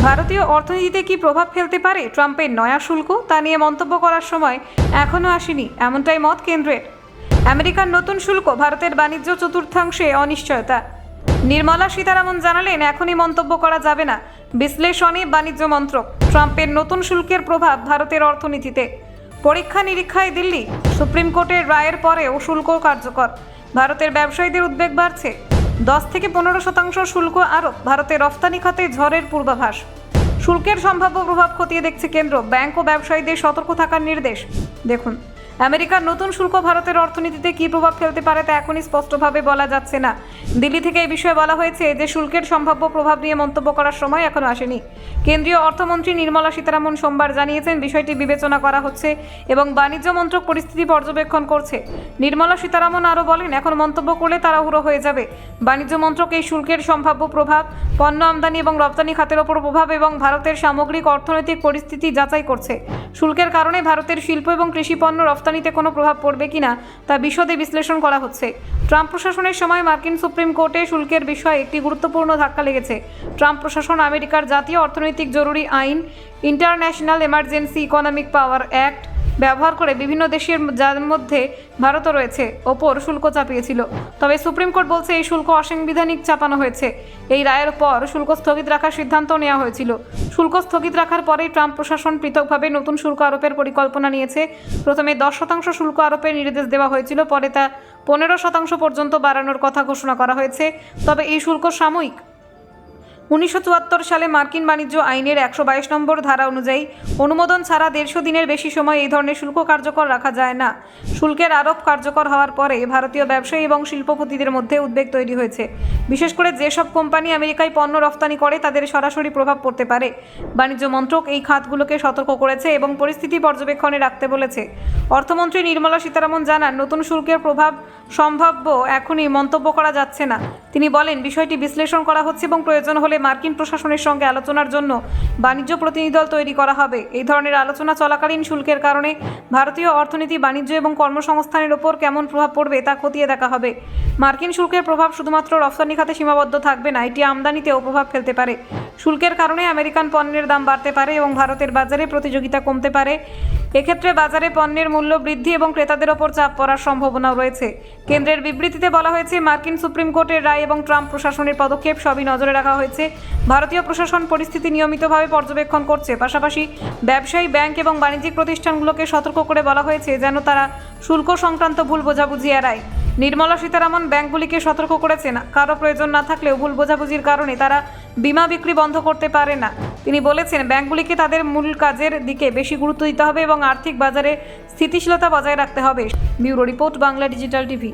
ভারতীয় অর্থনীতিতে কি প্রভাব ফেলতে পারে ট্রাম্পের নয়া শুল্ক, তা নিয়ে মন্তব্য করার সময় এখনও আসেনি, এমনটাই মত কেন্দ্রের। আমেরিকার নতুন শুল্ক ভারতের বাণিজ্য চতুর্থাংশে অনিশ্চয়তা। নির্মলা সীতারামন জানালেন, এখনই মন্তব্য করা যাবে না। বিশ্লেষণে বাণিজ্য মন্ত্রক। ট্রাম্পের নতুন শুল্কের প্রভাব ভারতের অর্থনীতিতে। পরীক্ষা নিরীক্ষায় দিল্লি। সুপ্রিম কোর্টের রায়ের পরেও শুল্ক কার্যকর। ভারতের ব্যবসায়ীদের উদ্বেগ বাড়ছে। 10 থেকে 15% শুল্ক আরোপ। ভারতের রফতানি খাতে ঝড়ের পূর্বাভাস। শুল্কের সম্ভাব্য প্রভাব খতিয়ে দেখছে কেন্দ্র। ব্যাংক ও ব্যবসায়ীদের সতর্ক থাকার নির্দেশ। দেখুন, আমেরিকার নতুন শুল্ক ভারতের অর্থনীতিতে কী প্রভাব ফেলতে পারে তা এখনই স্পষ্টভাবে বলা যাচ্ছে না। দিল্লি থেকে এই বিষয়ে বলা হয়েছে যে শুল্কের সম্ভাব্য প্রভাব নিয়ে মন্তব্য করার সময় এখনও আসেনি। কেন্দ্রীয় অর্থমন্ত্রী নির্মলা সীতারামন সোমবার জানিয়েছেন, বিষয়টি বিবেচনা করা হচ্ছে এবং বাণিজ্য মন্ত্রক পরিস্থিতি পর্যবেক্ষণ করছে। নির্মলা সীতারামন আরও বলেন, এখন মন্তব্য করলে তাড়াহুড়ো হয়ে যাবে। বাণিজ্য মন্ত্রক এই শুল্কের সম্ভাব্য প্রভাব, পণ্য আমদানি এবং রপ্তানি খাতের ওপর প্রভাব এবং ভারতের সামগ্রিক অর্থনৈতিক পরিস্থিতি যাচাই করছে। শুল্কের কারণে ভারতের শিল্প এবং কৃষি পণ্য রপ্তানিতে কোনো প্রভাব পড়বে কিনা তা বিশদে বিশ্লেষণ করা হচ্ছে। ট্রাম্প প্রশাসনের সময় মার্কিন সুপ্রিম কোর্টে শুল্কের বিষয়ে একটি গুরুত্বপূর্ণ ধাক্কা লেগেছে। ট্রাম্প প্রশাসন আমেরিকার জাতীয় অর্থনৈতিক জরুরি আইন, ইন্টারন্যাশনাল এমার্জেন্সি ইকোনমিক পাওয়ার অ্যাক্ট ব্যবহার করে বিভিন্ন দেশের, যার মধ্যে ভারতও রয়েছে, ওপর শুল্ক চাপিয়েছিল। তবে সুপ্রিম কোর্ট বলছে এই শুল্ক অসাংবিধানিক চাপানো হয়েছে। এই রায়ের পর শুল্ক স্থগিত রাখার সিদ্ধান্ত নেওয়া হয়েছিল। শুল্ক স্থগিত রাখার পরেই ট্রাম্প প্রশাসন পৃথকভাবে নতুন শুল্ক আরোপের পরিকল্পনা নিয়েছে। প্রথমে 10% শুল্ক আরোপের নির্দেশ দেওয়া হয়েছিল, পরে তা 15% পর্যন্ত বাড়ানোর কথা ঘোষণা করা হয়েছে। তবে এই শুল্ক সাময়িক। 1974 সালে মার্কিন বাণিজ্য আইনের 122 নম্বর ধারা অনুযায়ী অনুমোদন ছাড়া 150 দিনের বেশি সময় এই ধরনের শুল্ক কার্যকর রাখা যায় না। শুল্কের আরোপ কার্যকর হওয়ার পরে ভারতীয় ব্যবসায়ী এবং শিল্পপতিদের মধ্যে উদ্বেগ তৈরি হয়েছে। বিশেষ করে যেসব কোম্পানি আমেরিকায় পণ্য রফতানি করে তাদের সরাসরি প্রভাব পড়তে পারে। বাণিজ্য মন্ত্রক এই খাতগুলোকে সতর্ক করেছে এবং পরিস্থিতি পর্যবেক্ষণে রাখতে বলেছে। অর্থমন্ত্রী নির্মলা সীতারামন জানান, নতুন শুল্কের প্রভাব সম্ভাব্য এখনই মন্তব্য করা যাচ্ছে না। তিনি বলেন, বিষয়টি বিশ্লেষণ করা হচ্ছে এবং প্রয়োজন হলে মার্কিন প্রশাসনের সঙ্গে আলোচনার জন্য বাণিজ্য প্রতিনিধি দল তৈরি করা হবে। এই ধরনের আলোচনা চলাকালীন শুল্কের কারণে ভারতীয় অর্থনীতি, বাণিজ্য এবং কর্মসংস্থানের ওপর কেমন প্রভাব পড়বে তা খতিয়ে দেখা হবে। মার্কিন শুল্কের প্রভাব শুধুমাত্র রফতানি খাতে সীমাবদ্ধ থাকবে না, এটি আমদানিতেও প্রভাব ফেলতে পারে। শুল্কের কারণে আমেরিকান পণ্যের দাম বাড়তে পারে এবং ভারতের বাজারে প্রতিযোগিতা কমতে পারে। এক্ষেত্রে বাজারে পণ্যের মূল্য বৃদ্ধি এবং ক্রেতাদের ওপর চাপ পড়ার সম্ভাবনাও রয়েছে। কেন্দ্রের বিবৃতিতে বলা হয়েছে, মার্কিন সুপ্রিম কোর্টের রায় এবং ট্রাম্প প্রশাসনের পদক্ষেপ সবই নজরে রাখা হয়েছে। ভারতীয় প্রশাসন পরিস্থিতি নিয়মিতভাবে পর্যবেক্ষণ করছে। পাশাপাশি ব্যবসায়ী, ব্যাংক এবং বাণিজ্যিক প্রতিষ্ঠানগুলোকে সতর্ক করে বলা হয়েছে যেন তারা শুল্ক সংক্রান্ত ভুল বোঝাবুঝি এড়ায়। নির্মলা সীতারামন ব্যাংকগুলিকে সতর্ক করেছেন, কারো প্রয়োজন না থাকলেও ভুল বোঝাবুঝির কারণে তারা বীমা বিক্রি বন্ধ করতে পারে না। তিনি বলেছেন, ব্যাংকগুলিকে তাদের মূল কাজের দিকে বেশি গুরুত্ব দিতে হবে এবং আর্থিক বাজারে স্থিতিশীলতা বজায় রাখতে হবে। Bureau report, Bangla digital TV.